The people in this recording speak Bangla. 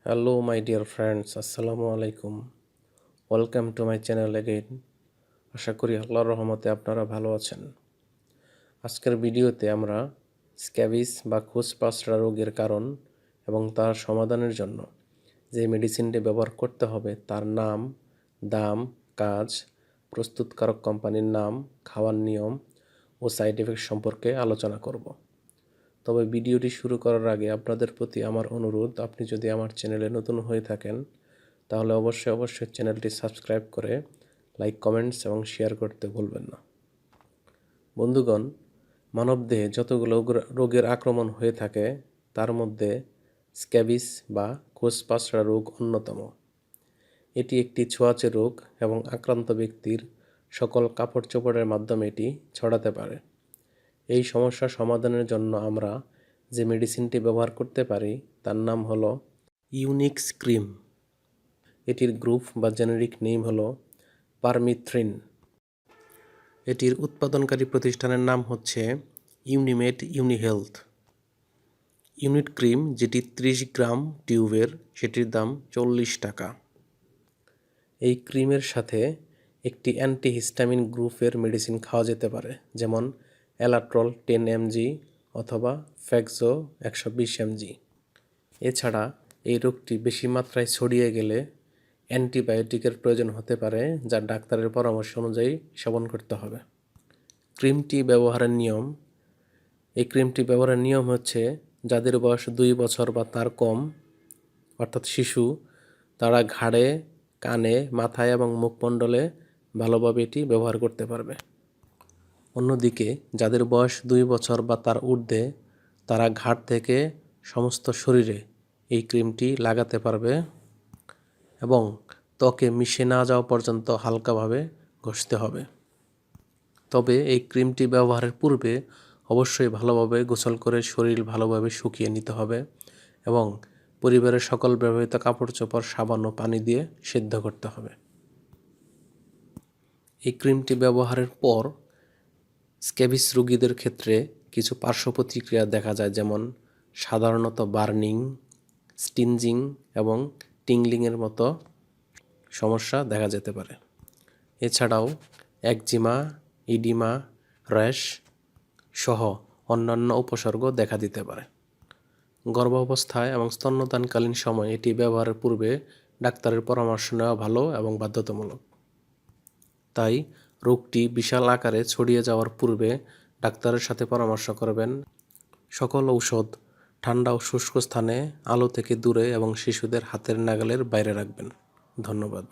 Hello my dear friends, Assalamu alaikum. Welcome to my channel again. আশা করি আল্লাহর রহমতে আপনারা ভালো আছেন। আজকের ভিডিওতে আমরা স্ক্যাবিস বা খোসপাসরা রোগের কারণ এবং তার সমাধানের জন্য যে মেডিসিনটি ব্যবহার করতে হবে তার নাম, দাম, কাজ, প্রস্তুতকারক কোম্পানির নাম, খাওয়ার নিয়ম ও সাইড এফেক্ট সম্পর্কে আলোচনা করব। তবে ভিডিওটি শুরু করার আগে আপনাদের প্রতি আমার অনুরোধ, আপনি যদি আমার চ্যানেলে নতুন হয়ে থাকেন তাহলে অবশ্যই চ্যানেলটি সাবস্ক্রাইব করে লাইক, কমেন্টস এবং শেয়ার করতে ভুলবেন না। বন্ধুগণ, মানবদেহে যতগুলো রোগের আক্রমণ হয়ে থাকে তার মধ্যে স্ক্যাবিস বা খোসপাসরা রোগ অন্যতম। এটি একটি ছোঁয়াচে রোগ এবং আক্রান্ত ব্যক্তির সকল কাপড় চোপড়ের মাধ্যমে এটি ছড়াতে পারে। এই সমস্যা সমাধানের জন্য আমরা যে মেডিসিনটি ব্যবহার করতে পারি তার নাম হলো ইউনিক্স ক্রিম। এটির গ্রুপ বা জেনেরিক নেম হলো পারমিথ্রিন। এটির উৎপাদনকারী প্রতিষ্ঠানের নাম হচ্ছে ইউনিমেড ইউনিহেলথ। ইউনিট ক্রিম, যেটি 30 গ্রাম টিউবের, সেটির দাম 40 টাকা। এই ক্রিমের সাথে একটি অ্যান্টিহিস্টামিন গ্রুপের মেডিসিন খাওয়া যেতে পারে, যেমন অ্যালাট্রল 10 mg অথবা ফ্যাক্সো 120 mg। এছাড়া এই রোগটি বেশি মাত্রায় ছড়িয়ে গেলে অ্যান্টিবায়োটিকের প্রয়োজন হতে পারে, যা ডাক্তারের পরামর্শ অনুযায়ী সেবন করতে হবে। ক্রিমটি ব্যবহারের নিয়ম। এই ক্রিমটি ব্যবহারের নিয়ম হচ্ছে, যাদের বয়স 2 বছর বা তার কম অর্থাৎ শিশু, তারা ঘাড়ে, কানে, মাথায় এবং মুখমণ্ডলে ভালোভাবে এটি ব্যবহার করতে পারবে। অন্যদিকে যাদের বয়স 2 বছর বা তার ঊর্ধ্বে, তারা ঘাড় থেকে সমস্ত শরীরে এই ক্রিমটি লাগাতে পারবে এবং ত্বকে মিশে না যাওয়া পর্যন্ত হালকাভাবে ঘষতে হবে। তবে এই ক্রিমটি ব্যবহারের পূর্বে অবশ্যই ভালোভাবে গোসল করে শরীর ভালোভাবে শুকিয়ে নিতে হবে এবং পরিবারের সকল ব্যবহৃত কাপড় চোপড় সাবান ও পানি দিয়ে সিদ্ধ করতে হবে। এই ক্রিমটি ব্যবহারের পর স্ক্যাবিস রোগীদের ক্ষেত্রে কিছু পার্শ্ব প্রতিক্রিয়া দেখা যায়, যেমন সাধারণত বার্নিং, স্টিনজিং এবং টিংলিংয়ের মতো সমস্যা দেখা যেতে পারে। এছাড়াও একজিমা, ইডিমা, র্যাশ সহ অন্যান্য উপসর্গ দেখা দিতে পারে। গর্ভাবস্থায় এবং স্তন্যদানকালীন সময় এটি ব্যবহারের পূর্বে ডাক্তারের পরামর্শ নেওয়া ভালো এবং বাধ্যতামূলক। তাই রোগটি বিশাল আকারে ছড়িয়ে যাওয়ার পূর্বে ডাক্তারের সাথে পরামর্শ করবেন। সকল ঔষধ ঠান্ডা ও শুষ্ক স্থানে, আলো থেকে দূরে এবং শিশুদের হাতের নাগালের বাইরে রাখবেন। ধন্যবাদ।